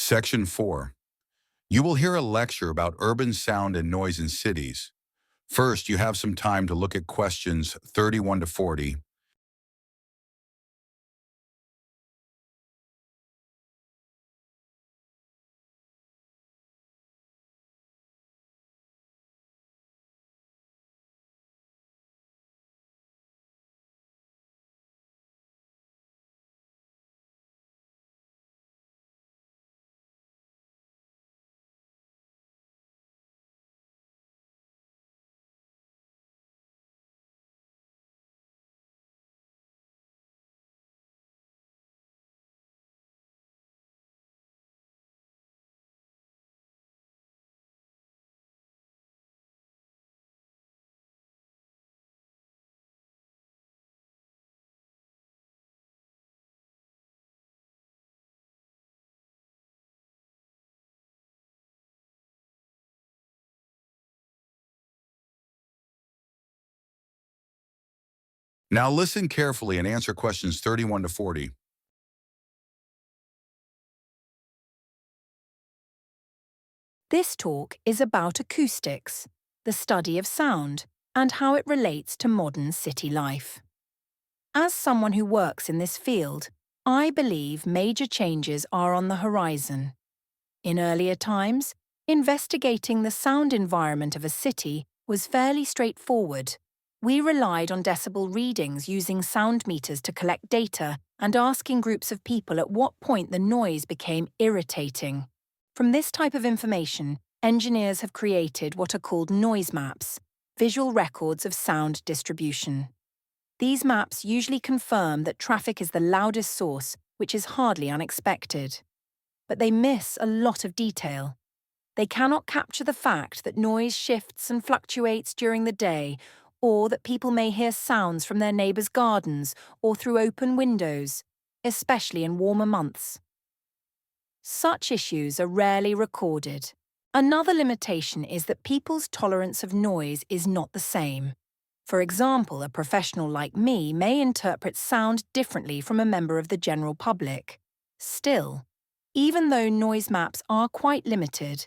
Section 4. You will hear a lecture about urban sound and noise in cities. First, you have some time to look at questions 31 to 40. Now listen carefully and answer questions 31 to 40. This talk is about acoustics, the study of sound, and how it relates to modern city life. As someone who works in this field, I believe major changes are on the horizon. In earlier times, investigating the sound environment of a city was fairly straightforward. We relied on decibel readings using sound meters to collect data and asking groups of people at what point the noise became irritating. From this type of information, engineers have created what are called noise maps, visual records of sound distribution. These maps usually confirm that traffic is the loudest source, which is hardly unexpected. But they miss a lot of detail. They cannot capture the fact that noise shifts and fluctuates during the day, or that people may hear sounds from their neighbours' gardens or through open windows, especially in warmer months. Such issues are rarely recorded. Another limitation is that people's tolerance of noise is not the same. For example, a professional like me may interpret sound differently from a member of the general public. Still, even though noise maps are quite limited,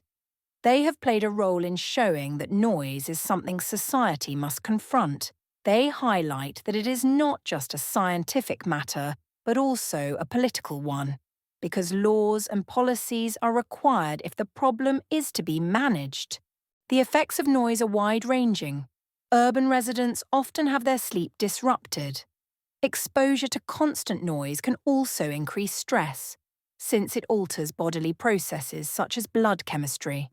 they have played a role in showing that noise is something society must confront. They highlight that it is not just a scientific matter, but also a political one, because laws and policies are required if the problem is to be managed. The effects of noise are wide-ranging. Urban residents often have their sleep disrupted. Exposure to constant noise can also increase stress, since it alters bodily processes such as blood chemistry.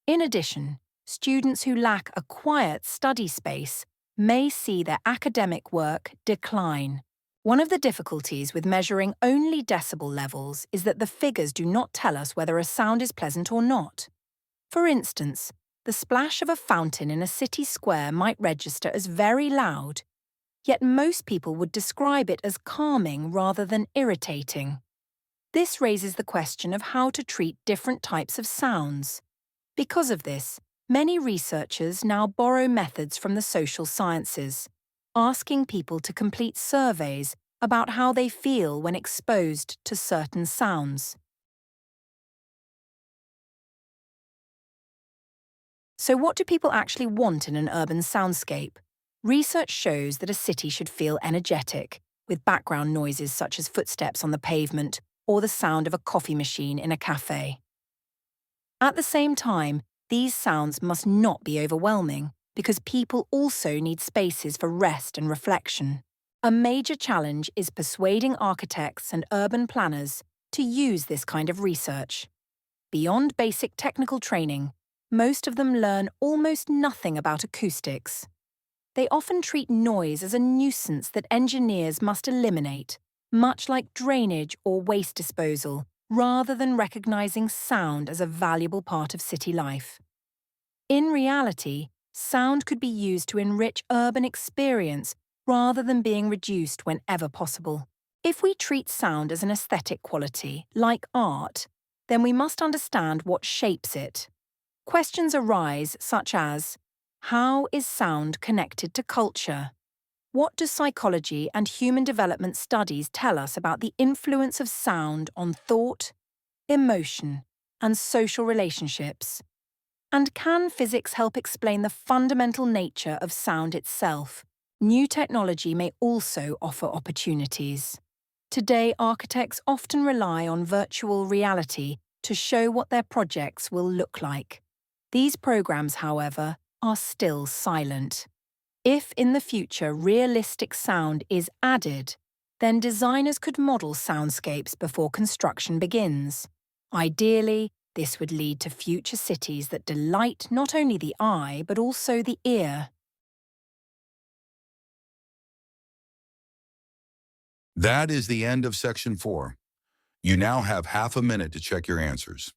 In addition, students who lack a quiet study space may see their academic work decline. One of the difficulties with measuring only decibel levels is that the figures do not tell us whether a sound is pleasant or not. For instance, the splash of a fountain in a city square might register as very loud, yet most people would describe it as calming rather than irritating. This raises the question of how to treat different types of sounds. Because of this, many researchers now borrow methods from the social sciences, asking people to complete surveys about how they feel when exposed to certain sounds. So what do people actually want in an urban soundscape? Research shows that a city should feel energetic, with background noises such as footsteps on the pavement or the sound of a coffee machine in a cafe. At the same time, these sounds must not be overwhelming, because people also need spaces for rest and reflection. A major challenge is persuading architects and urban planners to use this kind of research. Beyond basic technical training, most of them learn almost nothing about acoustics. They often treat noise as a nuisance that engineers must eliminate, much like drainage or waste disposal, rather than recognizing sound as a valuable part of city life. In reality, sound could be used to enrich urban experience rather than being reduced whenever possible. If we treat sound as an aesthetic quality, like art, then we must understand what shapes it. Questions arise such as, how is sound connected to culture? What do psychology and human development studies tell us about the influence of sound on thought, emotion, and social relationships? And can physics help explain the fundamental nature of sound itself? New technology may also offer opportunities. Today, architects often rely on virtual reality to show what their projects will look like. These programs, however, are still silent. If in the future realistic sound is added, then designers could model soundscapes before construction begins. Ideally, this would lead to future cities that delight not only the eye but also the ear. That is the end of Section 4. You now have half a minute to check your answers.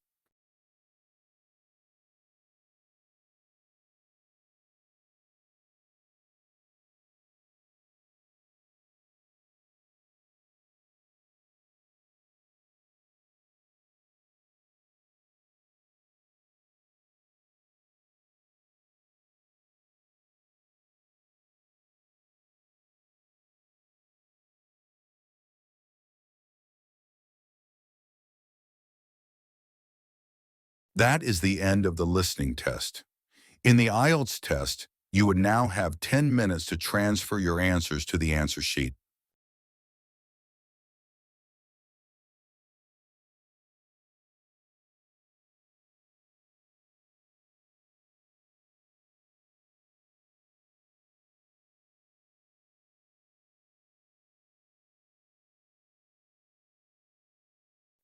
That is the end of the listening test. In the IELTS test, you would now have 10 minutes to transfer your answers to the answer sheet.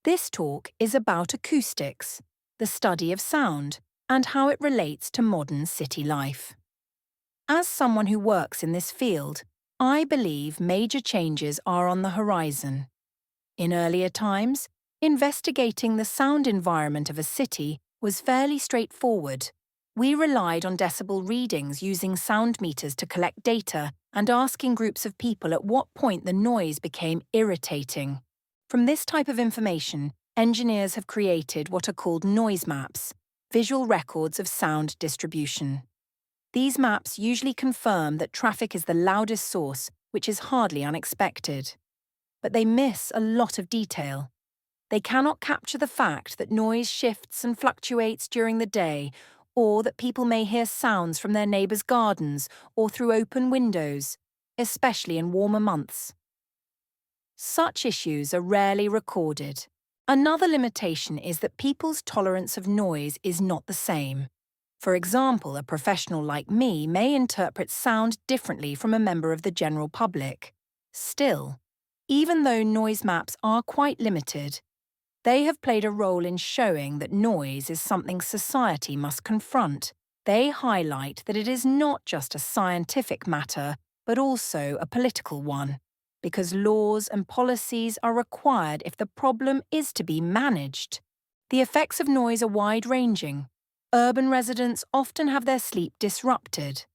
This talk is about acoustics, the study of sound, and how it relates to modern city life. As someone who works in this field, I believe major changes are on the horizon. In earlier times, investigating the sound environment of a city was fairly straightforward. We relied on decibel readings using sound meters to collect data and asking groups of people at what point the noise became irritating. From this type of information, engineers have created what are called noise maps, visual records of sound distribution. These maps usually confirm that traffic is the loudest source, which is hardly unexpected. But they miss a lot of detail. They cannot capture the fact that noise shifts and fluctuates during the day, or that people may hear sounds from their neighbours' gardens or through open windows, especially in warmer months. Such issues are rarely recorded. Another limitation is that people's tolerance of noise is not the same. For example, a professional like me may interpret sound differently from a member of the general public. Still, even though noise maps are quite limited, they have played a role in showing that noise is something society must confront. They highlight that it is not just a scientific matter, but also a political one, because laws and policies are required if the problem is to be managed. The effects of noise are wide-ranging. Urban residents often have their sleep disrupted.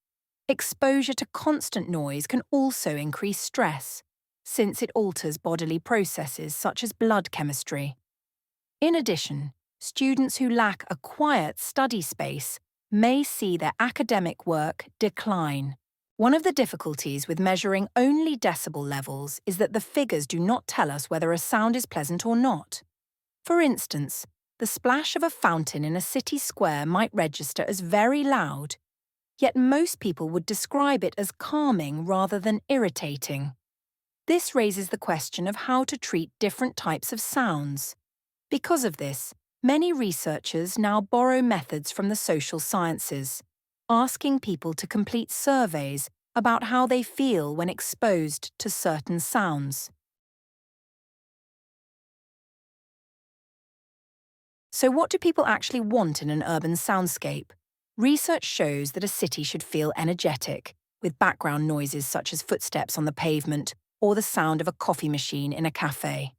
Exposure to constant noise can also increase stress, since it alters bodily processes such as blood chemistry. In addition, students who lack a quiet study space may see their academic work decline. One of the difficulties with measuring only decibel levels is that the figures do not tell us whether a sound is pleasant or not. For instance, the splash of a fountain in a city square might register as very loud, yet most people would describe it as calming rather than irritating. This raises the question of how to treat different types of sounds. Because of this, many researchers now borrow methods from the social sciences, asking people to complete surveys about how they feel when exposed to certain sounds. So what do people actually want in an urban soundscape? Research shows that a city should feel energetic, with background noises such as footsteps on the pavement or the sound of a coffee machine in a cafe.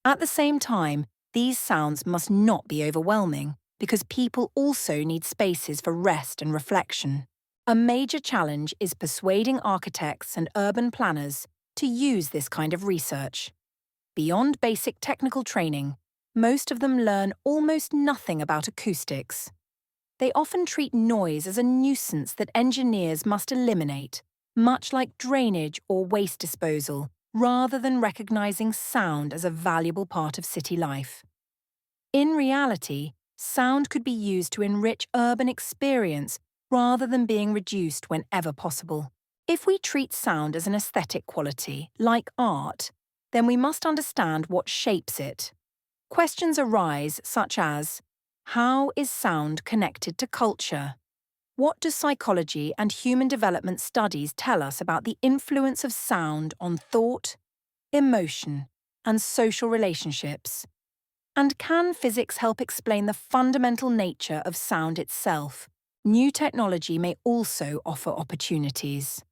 At the same time, these sounds must not be overwhelming, because people also need spaces for rest and reflection. A major challenge is persuading architects and urban planners to use this kind of research. Beyond basic technical training, most of them learn almost nothing about acoustics. They often treat noise as a nuisance that engineers must eliminate, much like drainage or waste disposal, rather than recognizing sound as a valuable part of city life. In reality, sound could be used to enrich urban experience rather than being reduced whenever possible. If we treat sound as an aesthetic quality, like art, then we must understand what shapes it. Questions arise such as, how is sound connected to culture? What do psychology and human development studies tell us about the influence of sound on thought, emotion, and social relationships? And can physics help explain the fundamental nature of sound itself? New technology may also offer opportunities.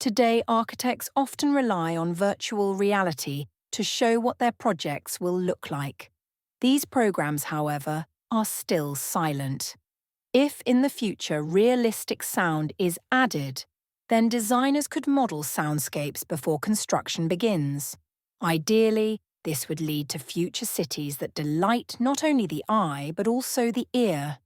Today, architects often rely on virtual reality to show what their projects will look like. These programs, however, are still silent. If in the future realistic sound is added, then designers could model soundscapes before construction begins. Ideally, this would lead to future cities that delight not only the eye but also the ear.